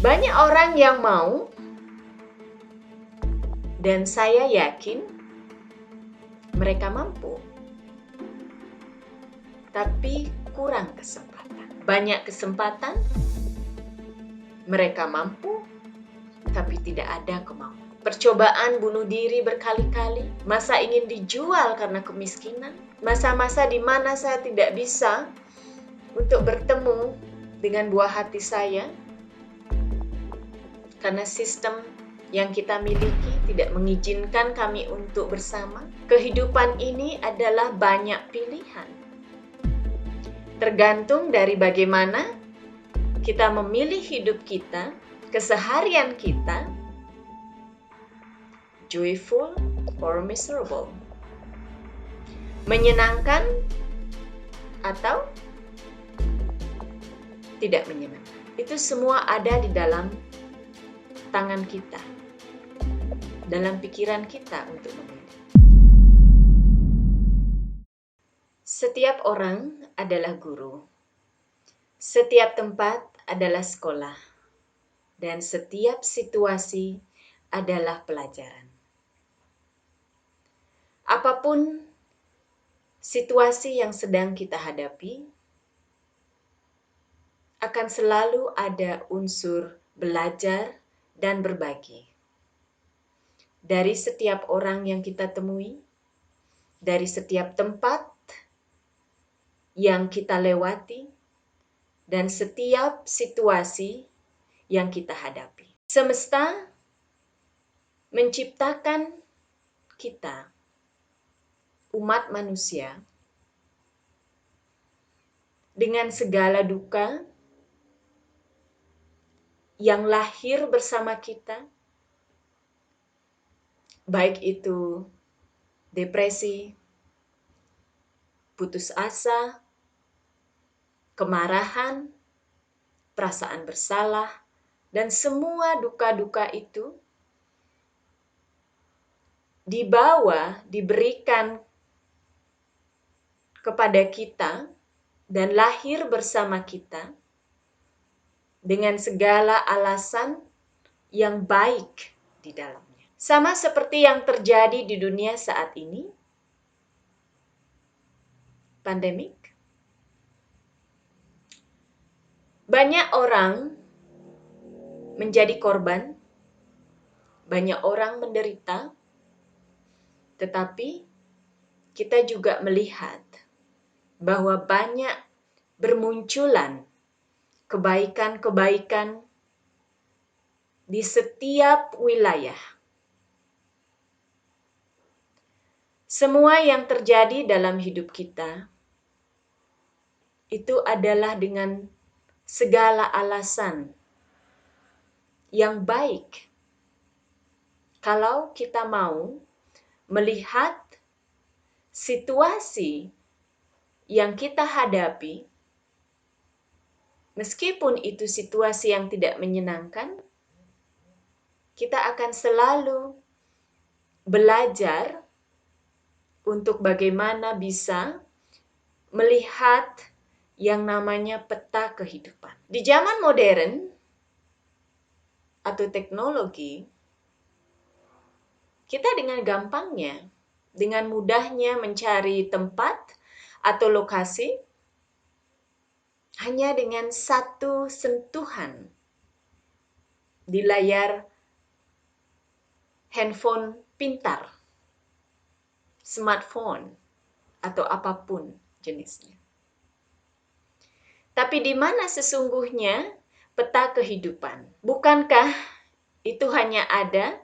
Banyak orang yang mau, dan saya yakin mereka mampu, tapi kurang kesempatan. Banyak kesempatan, mereka mampu, tapi tidak ada kemampuan. Percobaan bunuh diri berkali-kali, masa ingin dijual karena kemiskinan, masa-masa di mana saya tidak bisa untuk bertemu dengan buah hati saya, karena sistem yang kita miliki tidak mengizinkan kami untuk bersama. Kehidupan ini adalah banyak pilihan. Tergantung dari bagaimana kita memilih hidup kita, keseharian kita, joyful or miserable, menyenangkan atau tidak menyenangkan. Itu semua ada di dalam tangan kita, dalam pikiran kita untuk memilih. Setiap orang adalah guru, setiap tempat adalah sekolah, dan setiap situasi adalah pelajaran. Apapun situasi yang sedang kita hadapi, akan selalu ada unsur belajar dan berbagi. Dari setiap orang yang kita temui, dari setiap tempat yang kita lewati, dan setiap situasi yang kita hadapi. Semesta menciptakan kita, umat manusia, dengan segala duka yang lahir bersama kita, baik itu depresi, putus asa, kemarahan, perasaan bersalah, dan semua duka-duka itu dibawa, diberikan kepada kita dan lahir bersama kita dengan segala alasan yang baik di dalamnya. Sama seperti yang terjadi di dunia saat ini, pandemik. Banyak orang menjadi korban, banyak orang menderita, tetapi kita juga melihat bahwa banyak bermunculan kebaikan-kebaikan di setiap wilayah. Semua yang terjadi dalam hidup kita itu adalah dengan segala alasan yang baik. Kalau kita mau melihat situasi yang kita hadapi, meskipun itu situasi yang tidak menyenangkan, kita akan selalu belajar untuk bagaimana bisa melihat yang namanya peta kehidupan. Di zaman modern atau teknologi, kita dengan gampangnya, dengan mudahnya mencari tempat atau lokasi hanya dengan satu sentuhan di layar handphone pintar, smartphone, atau apapun jenisnya. Tapi di mana sesungguhnya peta kehidupan? Bukankah itu hanya ada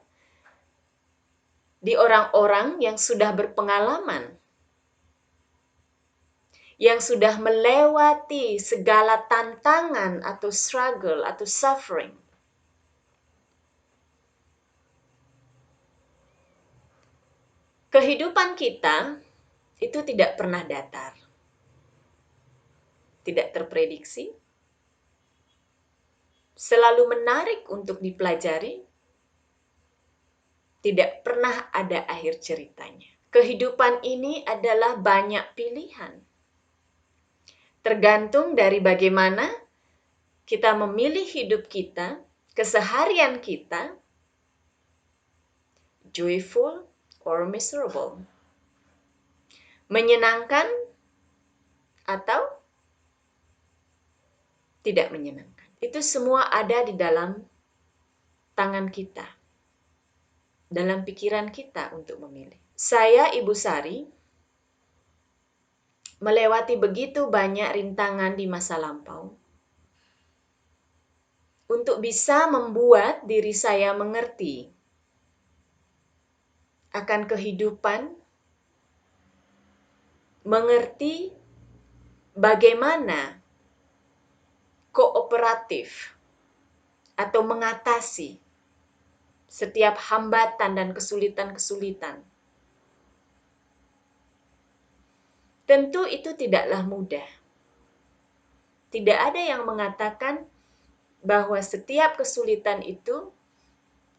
di orang-orang yang sudah berpengalaman, yang sudah melewati segala tantangan atau struggle atau suffering? Kehidupan kita itu tidak pernah datar, tidak terprediksi, selalu menarik untuk dipelajari, tidak pernah ada akhir ceritanya. Kehidupan ini adalah banyak pilihan. Tergantung dari bagaimana kita memilih hidup kita, keseharian kita joyful or miserable, menyenangkan atau tidak menyenangkan. Itu semua ada di dalam tangan kita, dalam pikiran kita untuk memilih. Saya, Ibu Sari, melewati begitu banyak rintangan di masa lampau untuk bisa membuat diri saya mengerti akan kehidupan, mengerti bagaimana kooperatif atau mengatasi setiap hambatan dan kesulitan-kesulitan. Tentu itu tidaklah mudah. Tidak ada yang mengatakan bahwa setiap kesulitan itu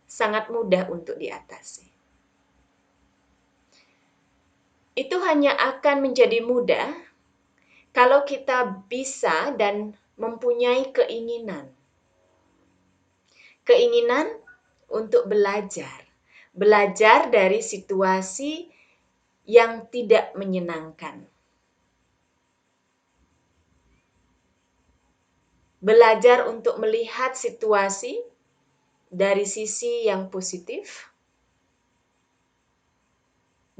sangat mudah untuk diatasi. Itu hanya akan menjadi mudah kalau kita bisa dan mempunyai keinginan. Keinginan untuk belajar. Belajar dari situasi yang tidak menyenangkan. Belajar untuk melihat situasi dari sisi yang positif.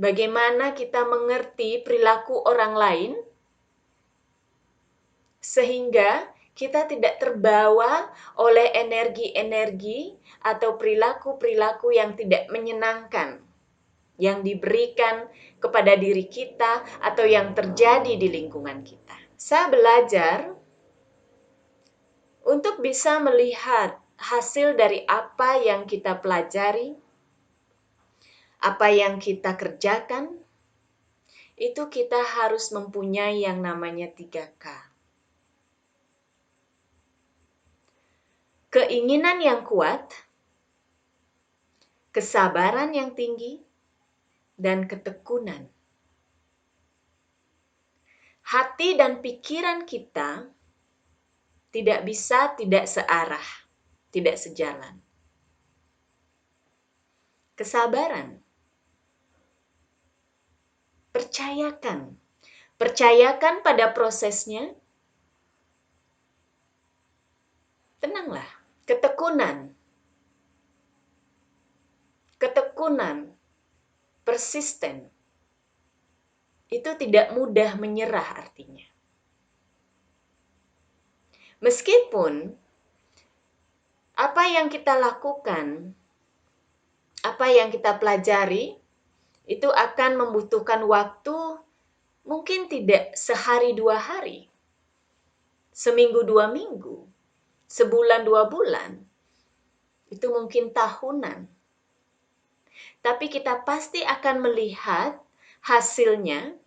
Bagaimana kita mengerti perilaku orang lain sehingga kita tidak terbawa oleh energi-energi atau perilaku-perilaku yang tidak menyenangkan yang diberikan kepada diri kita atau yang terjadi di lingkungan kita. Saya belajar untuk bisa melihat hasil dari apa yang kita pelajari, apa yang kita kerjakan, itu kita harus mempunyai yang namanya 3K. Keinginan yang kuat, kesabaran yang tinggi, dan ketekunan. Hati dan pikiran kita tidak bisa tidak searah, tidak sejalan. Kesabaran. Percayakan pada prosesnya. Tenanglah. Ketekunan, persisten. Itu tidak mudah menyerah artinya. Meskipun apa yang kita lakukan, apa yang kita pelajari, itu akan membutuhkan waktu mungkin tidak sehari 2 hari, seminggu 2 minggu, sebulan 2 bulan, itu mungkin tahunan. Tapi kita pasti akan melihat hasilnya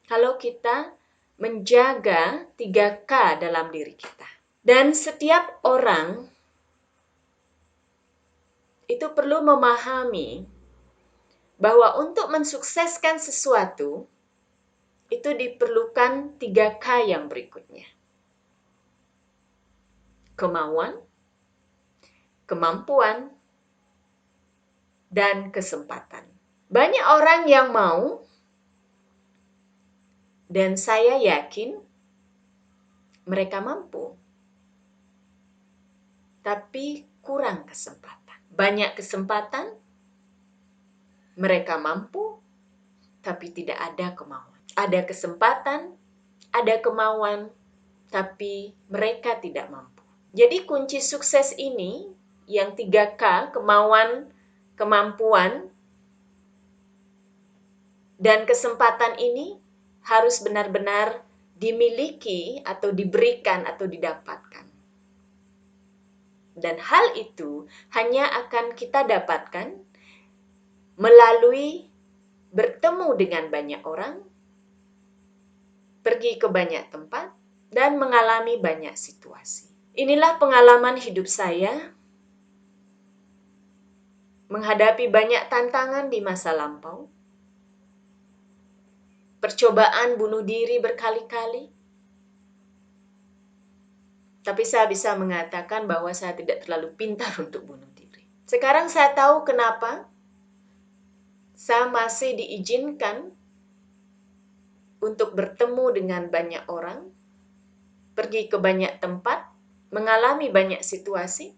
kalau kita menjaga 3K dalam diri kita. Dan setiap orang itu perlu memahami bahwa untuk mensukseskan sesuatu itu diperlukan 3K yang berikutnya. Kemauan, kemampuan, dan kesempatan. Banyak orang yang mau, dan saya yakin mereka mampu, tapi kurang kesempatan. Banyak kesempatan, mereka mampu, tapi tidak ada kemauan. Ada kesempatan, ada kemauan, tapi mereka tidak mampu. Jadi kunci sukses ini, yang 3K, kemauan, kemampuan, dan kesempatan ini harus benar-benar dimiliki atau diberikan atau didapatkan. Dan hal itu hanya akan kita dapatkan melalui bertemu dengan banyak orang, pergi ke banyak tempat, dan mengalami banyak situasi. Inilah pengalaman hidup saya menghadapi banyak tantangan di masa lampau, percobaan bunuh diri berkali-kali, Tapi saya bisa mengatakan bahwa saya tidak terlalu pintar untuk bunuh diri. Sekarang saya tahu kenapa saya masih diizinkan untuk bertemu dengan banyak orang, pergi ke banyak tempat, mengalami banyak situasi,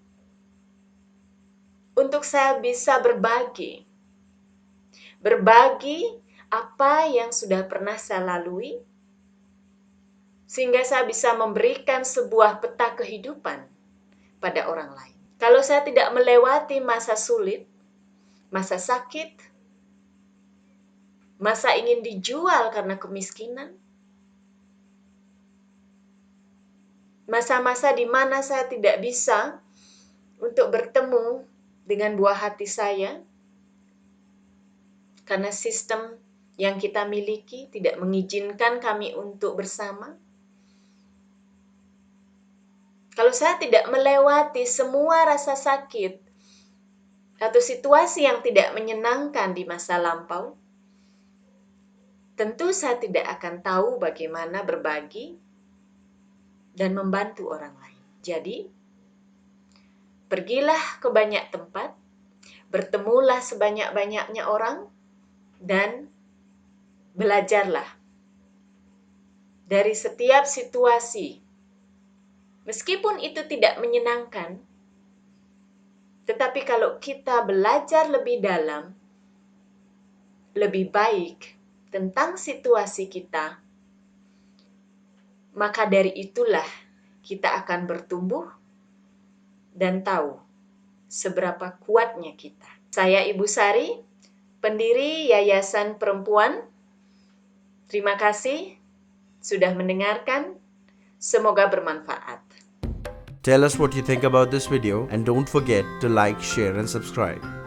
untuk saya bisa berbagi. Berbagi apa yang sudah pernah saya lalui, sehingga saya bisa memberikan sebuah peta kehidupan pada orang lain. Kalau saya tidak melewati masa sulit, masa sakit, masa ingin dijual karena kemiskinan, masa-masa di mana saya tidak bisa untuk bertemu dengan buah hati saya, karena sistem yang kita miliki tidak mengizinkan kami untuk bersama. Kalau saya tidak melewati semua rasa sakit atau situasi yang tidak menyenangkan di masa lampau, tentu saya tidak akan tahu bagaimana berbagi dan membantu orang lain. Jadi, pergilah ke banyak tempat, bertemulah sebanyak-banyaknya orang, dan belajarlah dari setiap situasi. Meskipun itu tidak menyenangkan, tetapi kalau kita belajar lebih dalam, lebih baik tentang situasi kita, maka dari itulah kita akan bertumbuh dan tahu seberapa kuatnya kita. Saya Ibu Sari, pendiri Yayasan Perempuan. Terima kasih sudah mendengarkan. Semoga bermanfaat. Tell us what you think about this video and don't forget to like, share and subscribe.